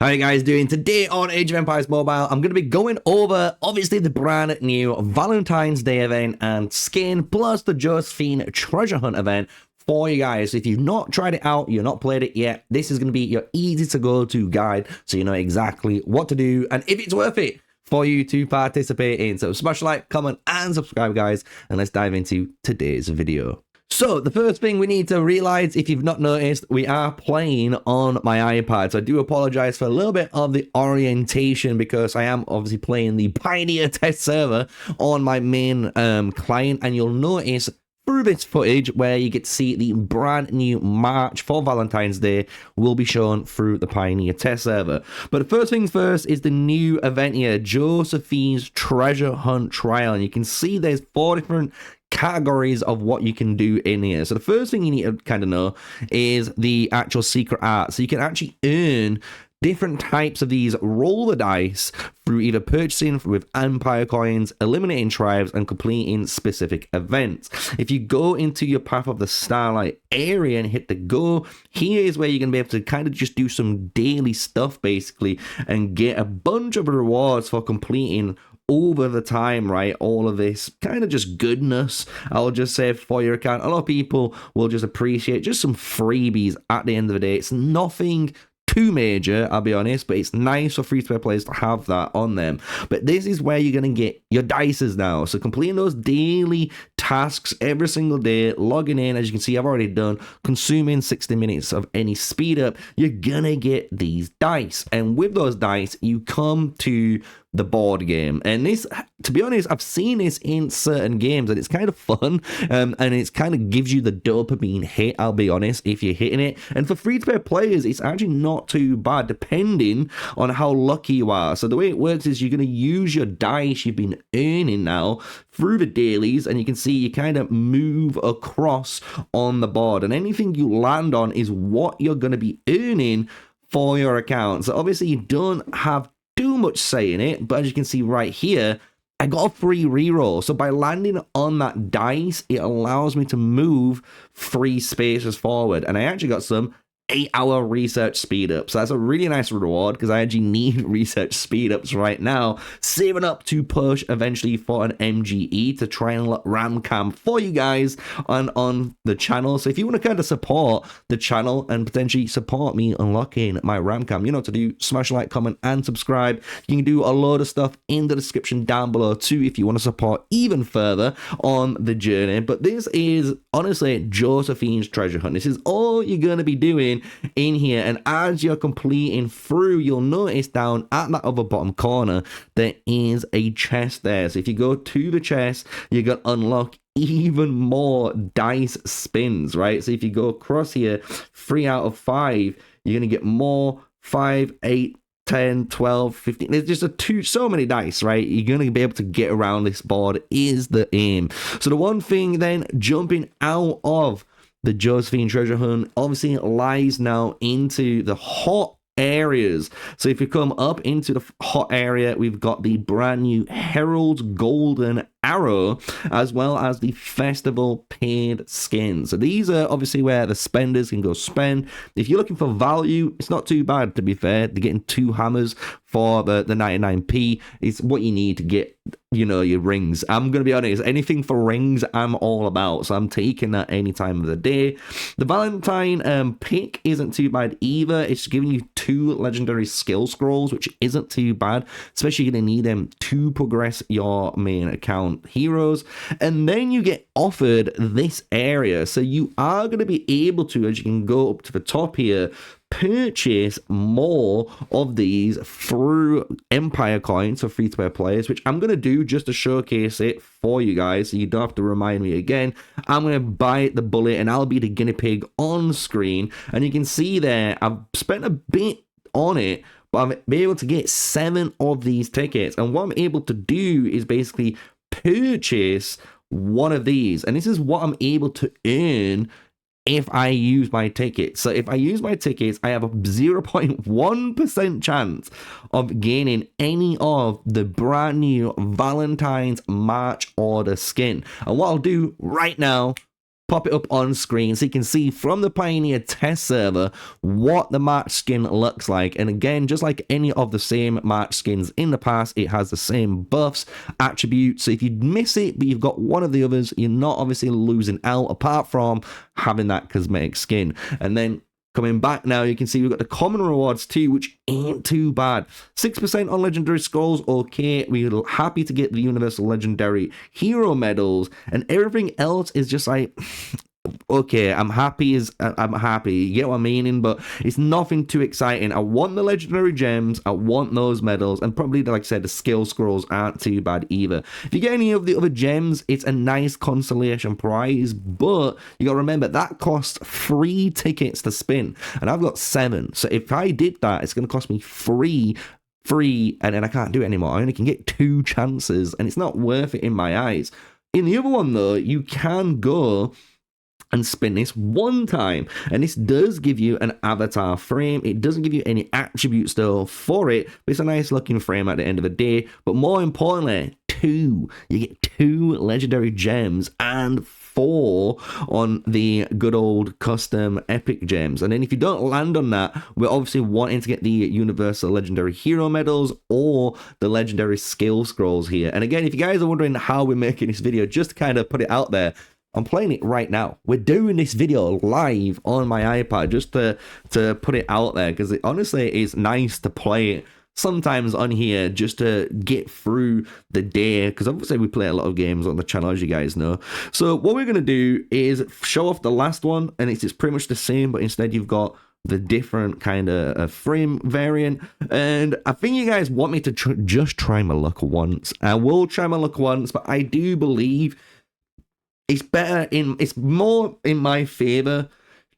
How are you guys doing? Today on Age of Empires Mobile, I'm going to be going over, obviously, the brand new Valentine's Day event and skin, plus the Josephine treasure hunt event for you guys. If you've not tried it out, you've not played it yet, this is going to be your easy to go to guide, so you know exactly what to do and if it's worth it for you to participate in. So smash like, comment, and subscribe, guys, and let's dive into today's video. So the first thing we need to realize, if you've not noticed, we are playing on my iPad. So I do apologize for a little bit of the orientation because I am obviously playing the Pioneer test server on my main client, and you'll notice through this footage where you get to see the brand new March for Valentine's Day will be shown through the Pioneer test server. But the first things first is the new event here, Josephine's treasure hunt trial. And you can see there's 4 different categories of what you can do in here. So the first thing you need to kind of know is the actual secret art. So you can actually earn different types of these roll the dice through either purchasing with empire coins, eliminating tribes, and completing specific events. If you go into your Path of the Starlight area and hit the go, here is where you're going to be able to kind of just do some daily stuff basically and get a bunch of rewards for completing over the time, right? All of this kind of just goodness, I'll just say, for your account. A lot of people will just appreciate just some freebies at the end of the day. It's nothing too major, I'll be honest, but it's nice for free-to-play players to have that on them. But this is where you're going to get your dices now. So completing those daily tasks every single day, logging in, as you can see, I've already done, consuming 60 minutes of any speed up, you're going to get these dice. And with those dice, you come to the board game. And this, to be honest, I've seen this in certain games and it's kind of fun, and it's kind of gives you the dopamine hit, I'll be honest, if you're hitting it. And for free-to-play players, it's actually not too bad depending on how lucky you are. So the way it works is you're going to use your dice you've been earning now through the dailies, and you can see you kind of move across on the board, and anything you land on is what you're going to be earning for your account. So obviously you don't have too much say in it, but as you can see right here, I got a free reroll. So by landing on that dice, it allows me to move 3 spaces forward, and I actually got some 8-hour research speed up. So that's a really nice reward because I actually need research speed ups right now, saving up to push eventually for an MGE to try and unlock ram cam for you guys on the channel. So if you want to kind of support the channel and potentially support me unlocking my ram cam, you know what to do. Smash like, comment, and subscribe. You can do a load of stuff in the description down below too if you want to support even further on the journey. But this is honestly Josephine's treasure hunt. This is all you're going to be doing in here, and as you're completing through, you'll notice down at that other bottom corner there is a chest there. So if you go to the chest, you're going to unlock even more dice spins, right? So if you go across here, 3 out of 5, you're going to get more 5, 8, 10, 12, 15. There's just so many dice, right? You're going to be able to get around this board is the aim. So the one thing then, jumping out of the Josephine treasure hunt obviously lies now into the hot areas. So if you come up into the hot area, we've got the brand new Herald's Golden Arrow, as well as the Festival paid skins. So these are obviously where the spenders can go spend. If you're looking for value, it's not too bad, to be fair. They're getting 2 hammers for the 99p. It's what you need to get, you know, your rings. I'm going to be honest, anything for rings, I'm all about. So I'm taking that any time of the day. The Valentine pick isn't too bad either. It's giving you 2 legendary skill scrolls, which isn't too bad, especially you're going to need them to progress your main account heroes. And then you get offered this area. So you are going to be able to, as you can go up to the top here, purchase more of these through empire coins for free-to-play players, which I'm going to do just to showcase it for you guys, so you don't have to remind me again. I'm going to bite the bullet and I'll be the guinea pig on screen, and you can see there I've spent a bit on it, but I'm able to get 7 of these tickets, and what I'm able to do is basically purchase one of these, and this is what I'm able to earn if I use my tickets. So if I use my tickets, I have a 0.1% chance of gaining any of the brand new Valentine's March order skin. And what I'll do right now pop it up on screen so you can see from the Pioneer test server what the March skin looks like. And again, just like any of the same March skins in the past, it has the same buffs, attributes. So if you miss it, but you've got one of the others, you're not obviously losing out apart from having that cosmetic skin. And then coming back now, you can see we've got the common rewards too, which ain't too bad. 6% on legendary scrolls, okay. We're happy to get the universal legendary hero medals, and everything else is just like, okay, I'm happy, you get what I'm meaning, but it's nothing too exciting. I want the legendary gems, I want those medals, and probably, like I said, the skill scrolls aren't too bad either. If you get any of the other gems, it's a nice consolation prize, but you gotta remember that costs 3 tickets to spin, and I've got 7, so if I did that, it's gonna cost me 3, and then I can't do it anymore. I only can get 2 chances, and it's not worth it in my eyes. In the other one though, you can go and spin this one time, and this does give you an avatar frame. It doesn't give you any attributes though for it, but it's a nice looking frame at the end of the day. But more importantly, you get 2 legendary gems and 4 on the good old custom epic gems. And then if you don't land on that, we're obviously wanting to get the universal legendary hero medals or the legendary skill scrolls here. And again, if you guys are wondering how we're making this video, just to kind of put it out there, I'm playing it right now. We're doing this video live on my iPad just to put it out there, because it honestly is nice to play it sometimes on here just to get through the day, because obviously we play a lot of games on the channel, as you guys know. So what we're going to do is show off the last one, and it's pretty much the same, but instead you've got the different kind of frame variant. And I think you guys want me to just try my luck once. I will try my luck once, but I do believe it's more in my favor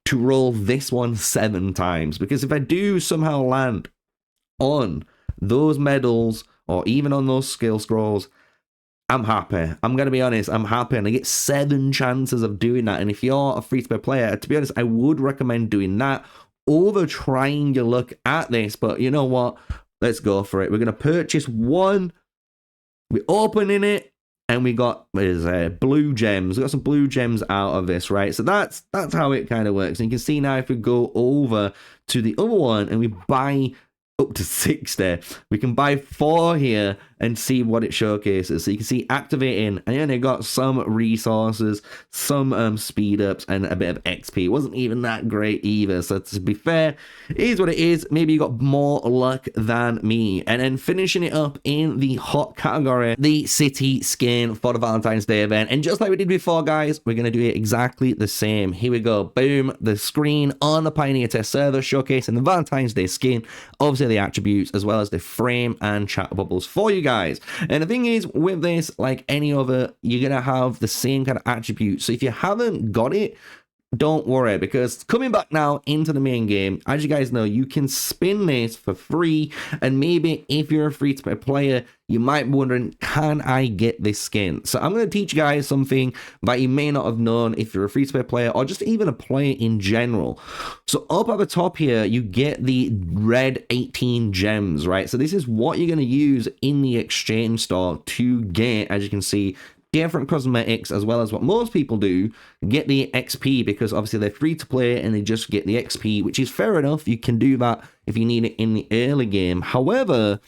to roll this one 7 times, because if I do somehow land on those medals or even on those skill scrolls, I'm happy. I'm gonna be honest, I'm happy, and I get 7 chances of doing that. And if you're a free-to-play player, to be honest, I would recommend doing that over trying your luck at this. But you know what, let's go for it. We're gonna purchase one, we're opening it, and we got blue gems. We got some blue gems out of this, right? So that's how it kind of works. And you can see now, if we go over to the other one and we buy up to 60, we can buy 4 here and see what it showcases. So you can see activating, and then it got some resources, some speed ups, and a bit of XP. It wasn't even that great either, so to be fair, it is what it is. Maybe you got more luck than me. And then finishing it up in the hot category, the city skin for the Valentine's Day event. And just like we did before, guys, we're gonna do it exactly the same. Here we go, boom, the screen on the Pioneer test server showcasing the Valentine's Day skin, obviously the attributes, as well as the frame and chat bubbles for you guys. And the thing is, with this, like any other, you're gonna have the same kind of attributes. So if you haven't got it, don't worry, because coming back now into the main game, as you guys know, you can spin this for free. And maybe if you're a free-to-play player, you might be wondering, can I get this skin? So I'm going to teach you guys something that you may not have known if you're a free-to-play player or just even a player in general. So up at the top here, you get the red 18 gems, right? So this is what you're going to use in the exchange store to get, as you can see, different cosmetics, as well as what most people do, get the XP, because obviously they're free to play and they just get the XP, which is fair enough. You can do that if you need it in the early game. However,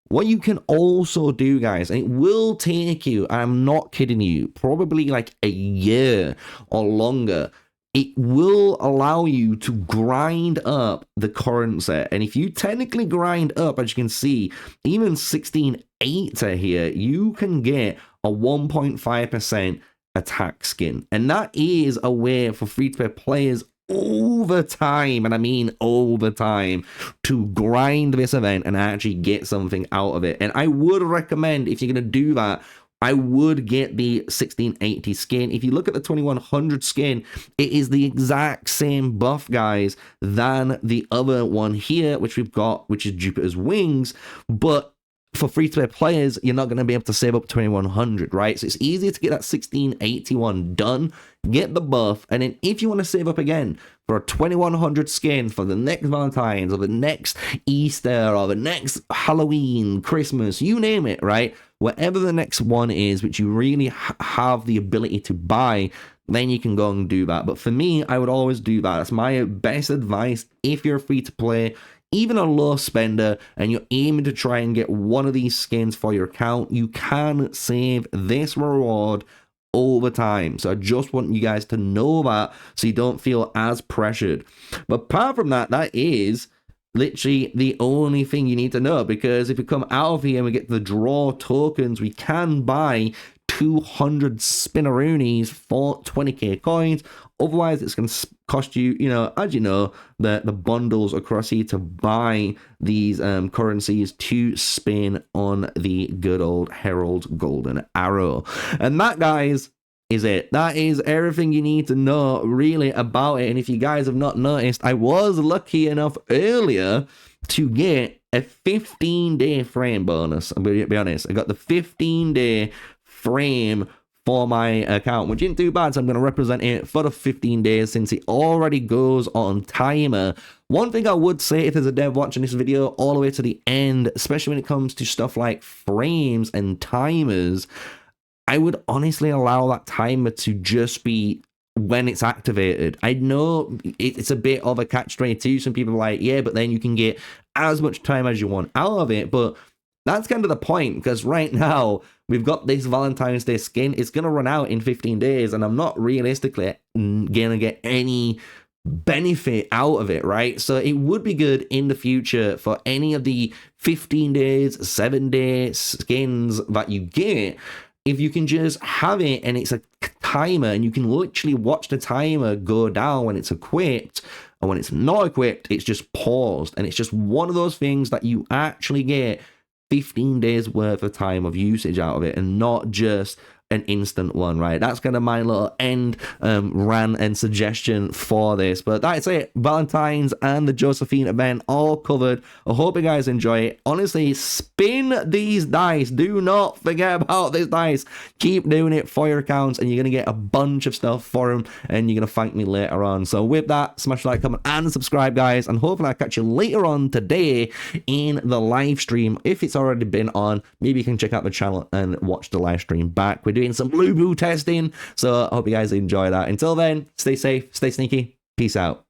what you can also do, guys, and it will take you, I'm not kidding you, probably like a year or longer, it will allow you to grind up the currency. And if you technically grind up, as you can see, even 1680 here, you can get a 1.5% attack skin. And that is a way for free-to-play players over time, and I mean over time, to grind this event and actually get something out of it. And I would recommend, if you're going to do that, I would get the 1680 skin. If you look at the 2100 skin, it is the exact same buff, guys, than the other one here, which we've got, which is Jupiter's Wings. But for free-to-play players, you're not going to be able to save up 2100, right? So it's easier to get that 1681 done, get the buff, and then if you want to save up again for a 2100 skin for the next Valentine's or the next Easter or the next Halloween, Christmas, you name it, right? Whatever the next one is, which you really have the ability to buy, then you can go and do that. But for me, I would always do that. That's my best advice if you're free to play, even a low spender, and you're aiming to try and get one of these skins for your account, you can save this reward over time. So I just want you guys to know that so you don't feel as pressured. But apart from that, that is literally the only thing you need to know, because if we come out of here and we get the draw tokens, we can buy 200 spinneroonies for 20k coins. Otherwise, it's going to cost you, you know, as you know, the bundles across here to buy these currencies to spin on the good old Herald Golden Arrow. And that, guys, is it. That is everything you need to know really about it. And if you guys have not noticed, I was lucky enough earlier to get a 15-day frame bonus. I'm going to be honest, I got the 15-day frame for my account, which isn't too bad, so I'm going to represent it for the 15 days since it already goes on timer. One thing I would say, if there's a dev watching this video all the way to the end, especially when it comes to stuff like frames and timers, I would honestly allow that timer to just be when it's activated. I know it's a bit of a catch-22. Some people are like, yeah, but then you can get as much time as you want out of it, but that's kind of the point, because right now we've got this Valentine's Day skin. It's going to run out in 15 days, and I'm not realistically going to get any benefit out of it, right? So it would be good in the future for any of the 15 days, 7-day skins that you get, if you can just have it and it's a timer and you can literally watch the timer go down when it's equipped, and when it's not equipped, it's just paused. And it's just one of those things that you actually get 15 days worth of time of usage out of it, and not just an instant one, right? That's kind of my little end rant and suggestion for this. But that's it. Valentine's and the Josephine event all covered. I hope you guys enjoy it. Honestly, spin these dice. Do not forget about this dice. Keep doing it for your accounts, and you're going to get a bunch of stuff for them, and you're going to thank me later on. So with that, smash the like, comment, and subscribe, guys. And hopefully I'll catch you later on today in the live stream. If it's already been on, maybe you can check out the channel and watch the live stream back. We're doing some blue testing, so I hope you guys enjoy that. Until then, stay safe, stay sneaky, peace out.